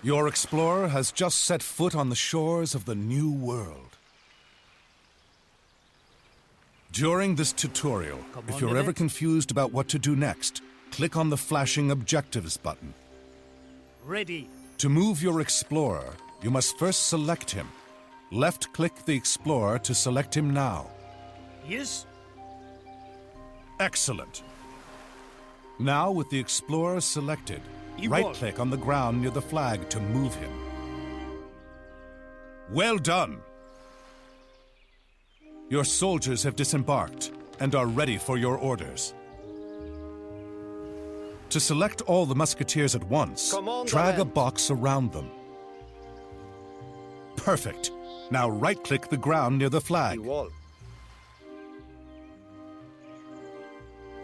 Your explorer has just set foot on the shores of the New World. During this tutorial, if you're ever confused about what to do next, click on the flashing Objectives button. Ready. To move your explorer, you must first select him. Left-click the explorer to select him now. Yes? Excellent. Now, with the explorer selected, right-click on the ground near the flag to move him. Well done! Your soldiers have disembarked and are ready for your orders. To select all the musketeers at once, drag a box around them. Perfect. Now right-click the ground near the flag.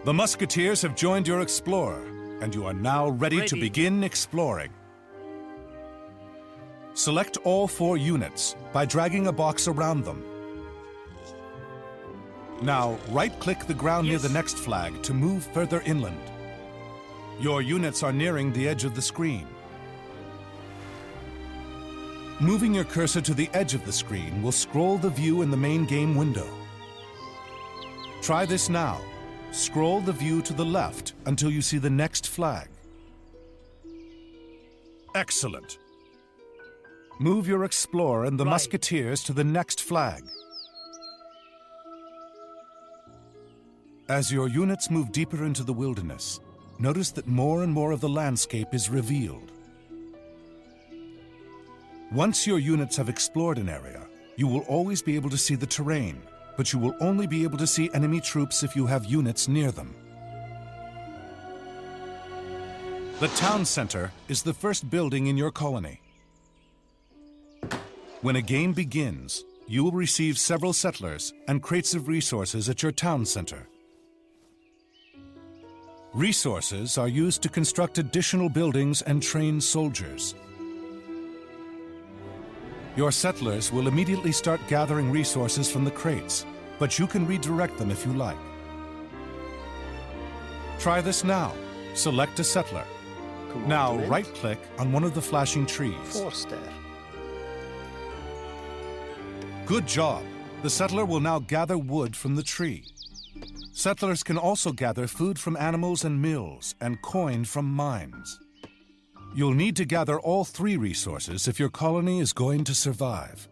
The musketeers have joined your explorer, and you are now ready to begin exploring. Select all 4 units by dragging a box around them. Now, right-click the ground near the next flag to move further inland. Your units are nearing the edge of the screen. Moving your cursor to the edge of the screen will scroll the view in the main game window. Try this now. Scroll the view to the left until you see the next flag. Excellent. Move your explorer and the musketeers to the next flag. As your units move deeper into the wilderness, notice that more and more of the landscape is revealed. Once your units have explored an area, you will always be able to see the terrain, but you will only be able to see enemy troops if you have units near them. The town center is the first building in your colony. When a game begins, you will receive several settlers and crates of resources at your town center. Resources are used to construct additional buildings and train soldiers. Your settlers will immediately start gathering resources from the crates, but you can redirect them if you like. Try this now. Select a settler. Now right-click on one of the flashing trees. Good job. The settler will now gather wood from the tree. Settlers can also gather food from animals and mills and coin from mines. You'll need to gather all 3 resources if your colony is going to survive.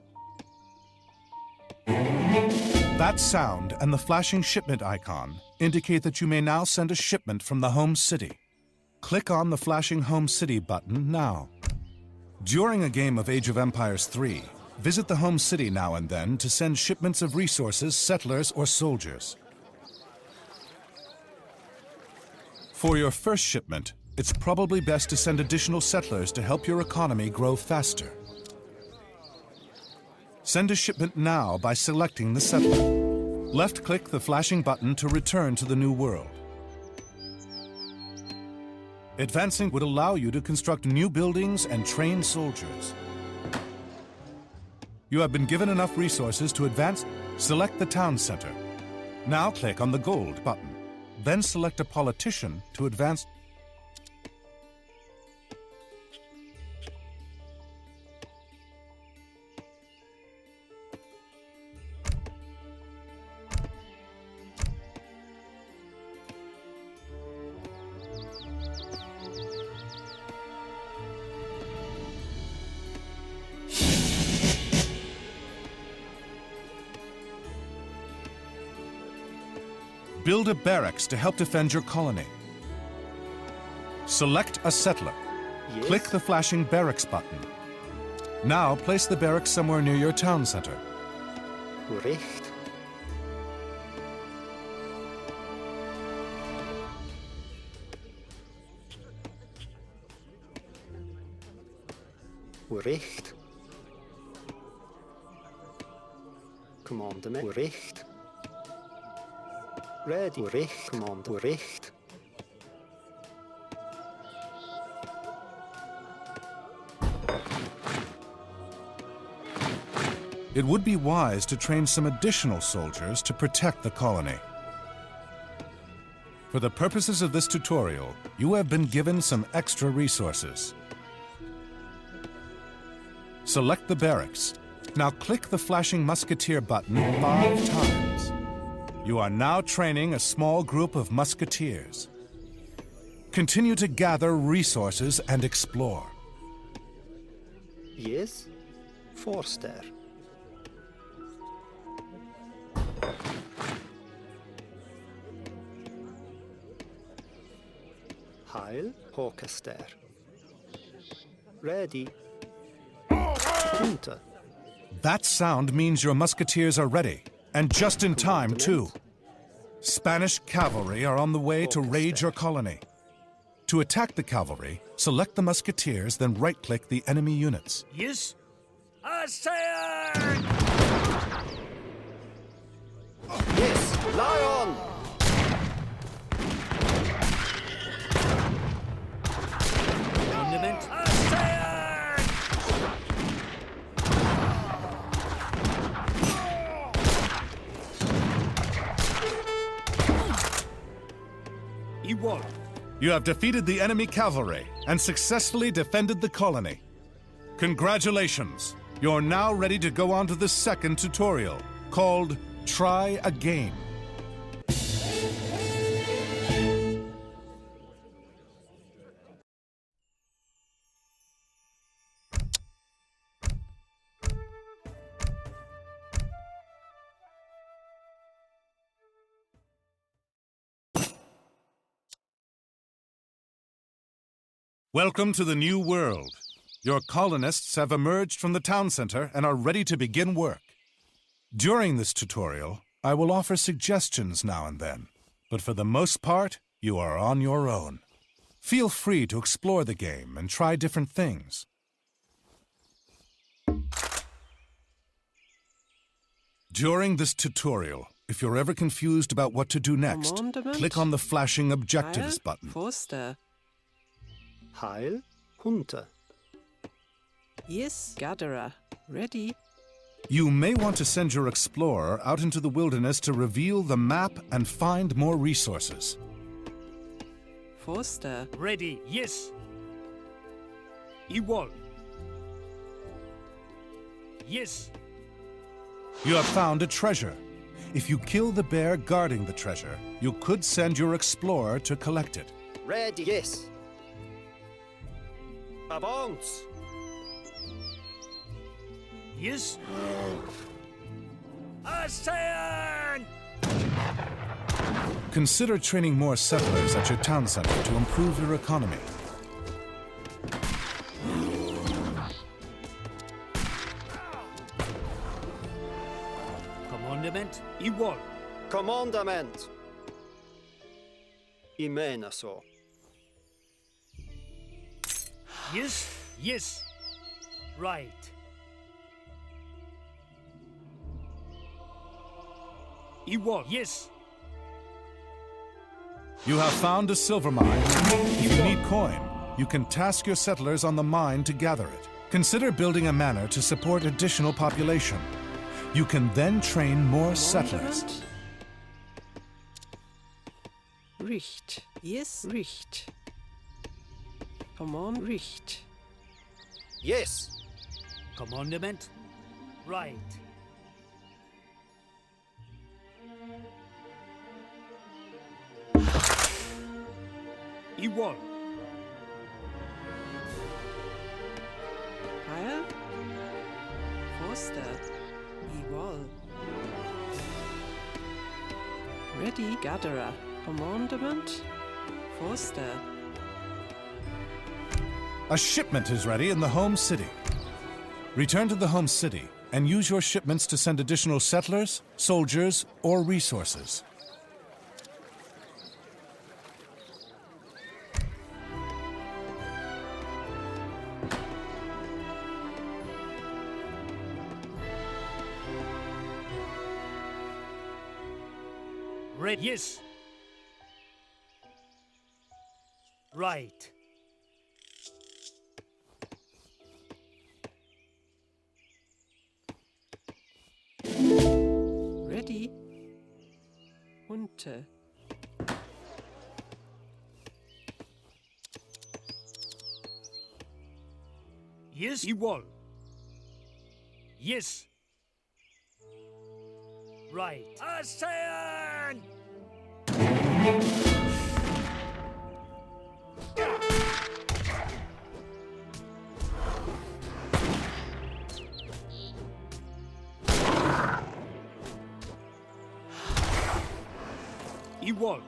That sound and the flashing shipment icon indicate that you may now send a shipment from the home city. Click on the flashing Home City button now. During a game of Age of Empires 3, visit the home city now and then to send shipments of resources, settlers, or soldiers. For your first shipment, it's probably best to send additional settlers to help your economy grow faster. Send a shipment now by selecting the settler. Left-click the flashing button to return to the new world. Advancing would allow you to construct new buildings and train soldiers. You have been given enough resources to advance. Select the town center. Now click on the gold button. Then select a politician to advance. Build a barracks to help defend your colony. Select a settler. Yes. Click the flashing barracks button. Now place the barracks somewhere near your town center. Recht. Recht. Commandement. Recht. Ready. Recht. Command. Recht. It would be wise to train some additional soldiers to protect the colony. For the purposes of this tutorial, you have been given some extra resources. Select the barracks. Now click the flashing musketeer button 5 times. You are now training a small group of musketeers. Continue to gather resources and explore. Yes. Forster. Heil. Orchester. Ready. Hunter. That sound means your musketeers are ready, and just in time, too. Spanish cavalry are on the way to raid your colony. To attack the cavalry, select the musketeers, then right-click the enemy units. Yes. Assail! Yes. Lion. Monument. Assail! Igual. You have defeated the enemy cavalry and successfully defended the colony. Congratulations! You're now ready to go on to the second tutorial, called Try Again. Welcome to the new world. Your colonists have emerged from the town center and are ready to begin work. During this tutorial, I will offer suggestions now and then, but for the most part, you are on your own. Feel free to explore the game and try different things. During this tutorial, if you're ever confused about what to do next, click on the flashing objectives button. Forster. Heil. Hunter. Yes, gatherer. Ready. You may want to send your explorer out into the wilderness to reveal the map and find more resources. Forster. Ready. Yes. Igual. Yes. You have found a treasure. If you kill the bear guarding the treasure, you could send your explorer to collect it. Ready. Yes. Avance. Yes. Assail! Consider training more settlers at your town center to improve your economy. Commandement. Igual. Commandament. Imena så. Yes. Yes. Right. Igual. Yes. You have found a silver mine. If you need coin, you can task your settlers on the mine to gather it. Consider building a manor to support additional population. You can then train more settlers. Richt. Yes, Richt. Command Richt. Yes. Commandment. Right. Igual. Heil. Forster. Igual. Ready, gatherer. Commandment. Forster. A shipment is ready in the home city. Return to the home city and use your shipments to send additional settlers, soldiers, or resources. Red. Yes. Right. Ready. Hunter. Yes. Igual. Yes. Right. ASEAN! Igual.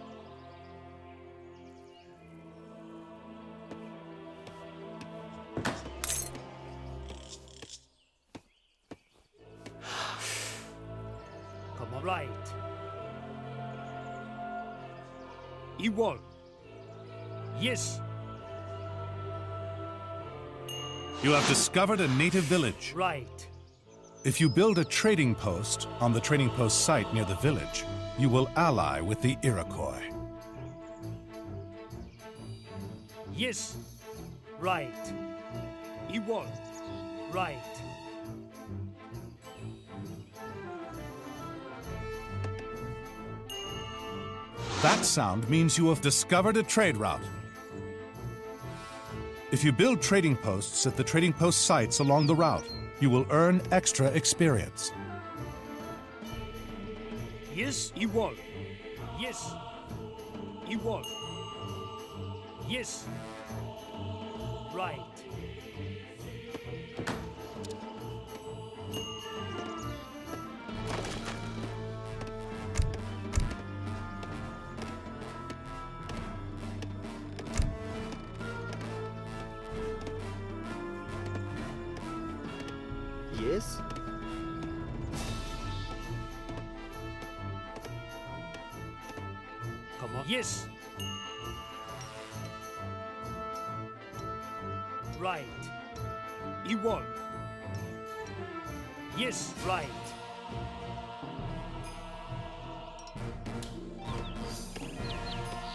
Come on. Right. Igual. Yes. You have discovered a native village. Right. If you build a trading post on the trading post site near the village, you will ally with the Iroquois. Yes. Right. Igual. Right. That sound means you have discovered a trade route. If you build trading posts at the trading post sites along the route, you will earn extra experience. Yes. Igual. Yes. Igual. Yes. Right. Yes. Come on. Yes. Right. Igual. Yes. Right.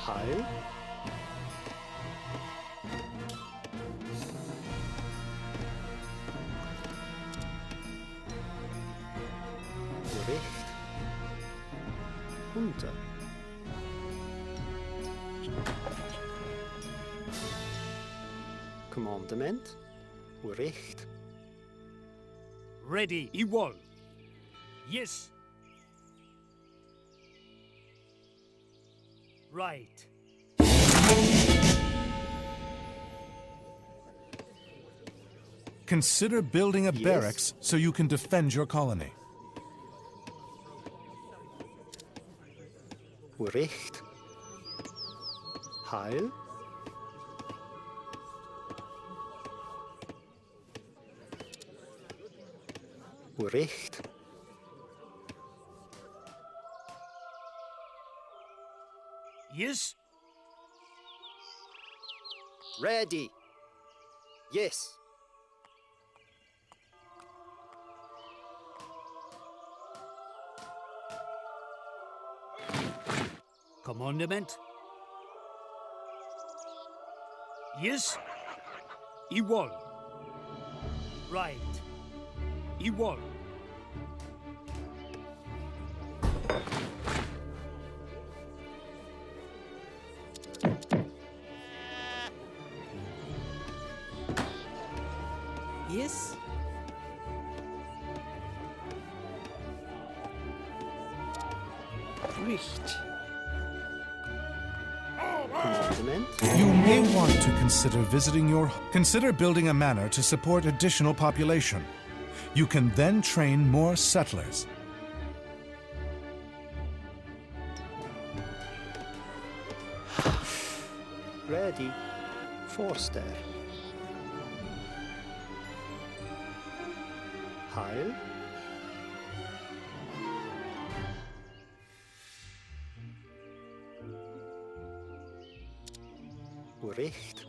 Heil. Recht. Unter. Commandement. Recht. Ready. Igual. Yes. Right. Consider building a Yes. barracks so you can defend your colony. Recht. Heil. Recht. Yes. Ready. Yes. Commandment. Yes. Igual. Right. Igual. Yes. Recht. Commandement. You may want to consider building a manor to support additional population. You can then train more settlers. Ready. Forster. Heil. Recht.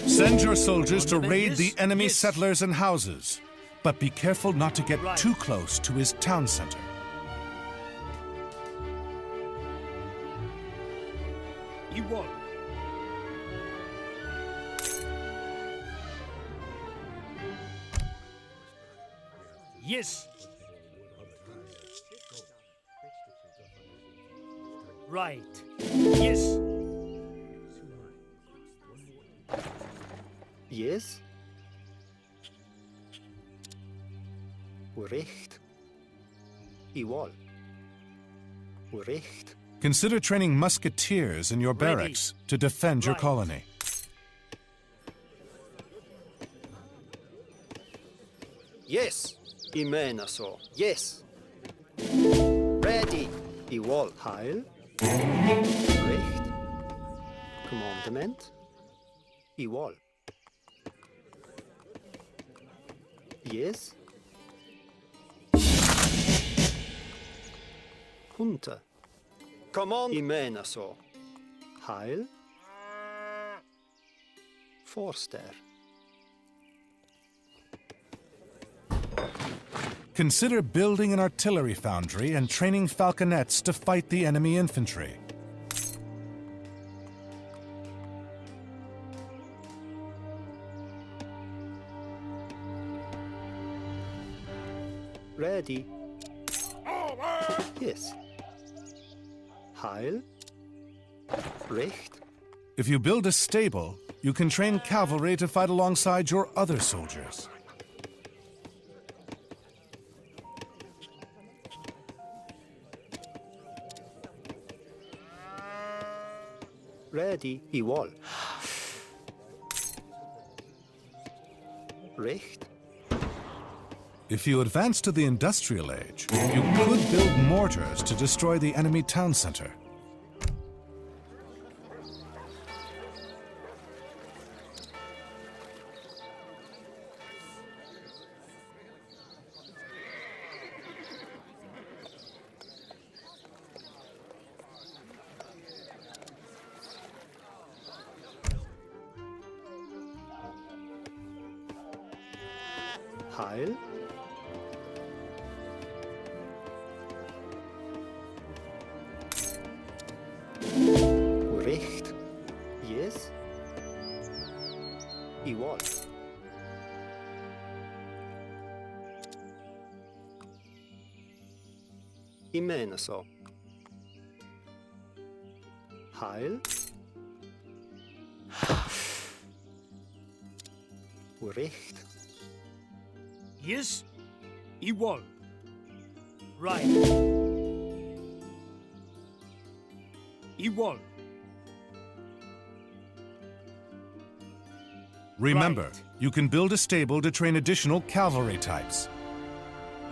Send your soldiers to Commandment, raid the yes, enemy yes. settlers and houses, but be careful not to get Right. too close to his town center. Igual. Yes. Right. Yes. Yes. Recht. Igual. Recht. Consider training musketeers in your Ready. barracks to defend your Right. colony. Yes. Imena so. Yes. Ready. Igual. Heil. Recht. Commandement. Igual. Yes. Hunter. Command. Imena so. Heil. Forster. Consider building an artillery foundry and training falconets to fight the enemy infantry. Ready. Yes. Heil. Recht. If you build a stable, you can train cavalry to fight alongside your other soldiers. Ready. Igual. Recht. If you advance to the industrial age, you could build mortars to destroy the enemy town center. Heil. Recht. Yes. Igual. Imena so. Heil. Recht. Yes. Igual. Right. Igual. Remember, Right. you can build a stable to train additional cavalry types.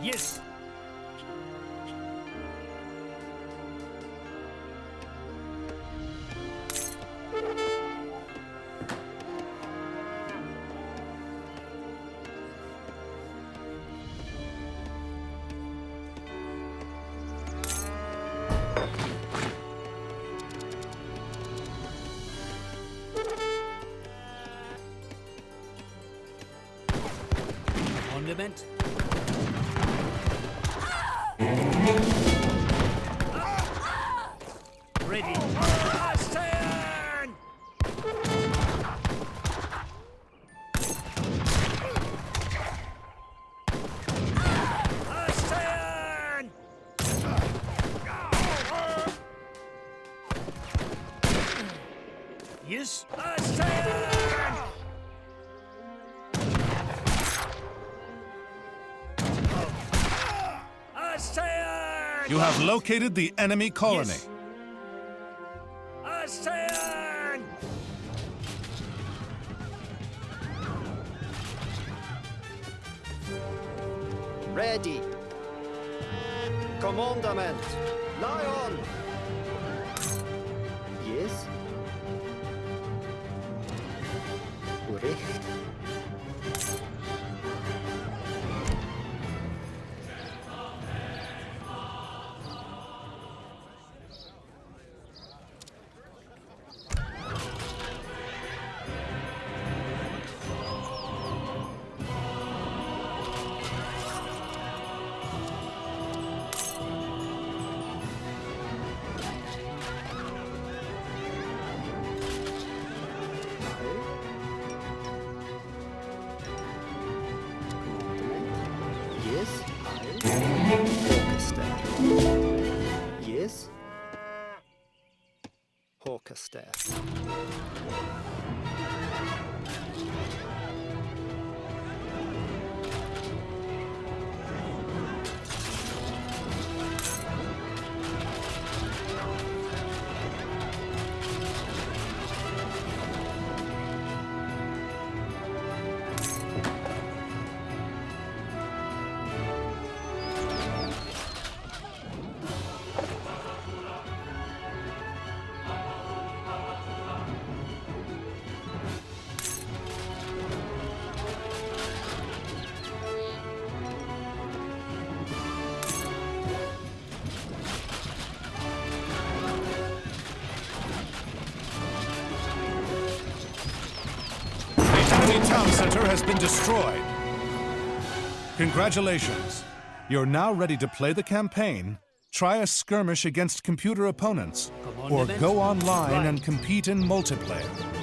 Yes. Ornament. Ready. Stand! Stand! Yes. Stand! Stand! You have located the enemy colony. Yes. Stand! Ready. Commandment. Lion. Yes. Recht. The town center has been destroyed. Congratulations. You're now ready to play the campaign, try a skirmish against computer opponents, or go online and compete in multiplayer.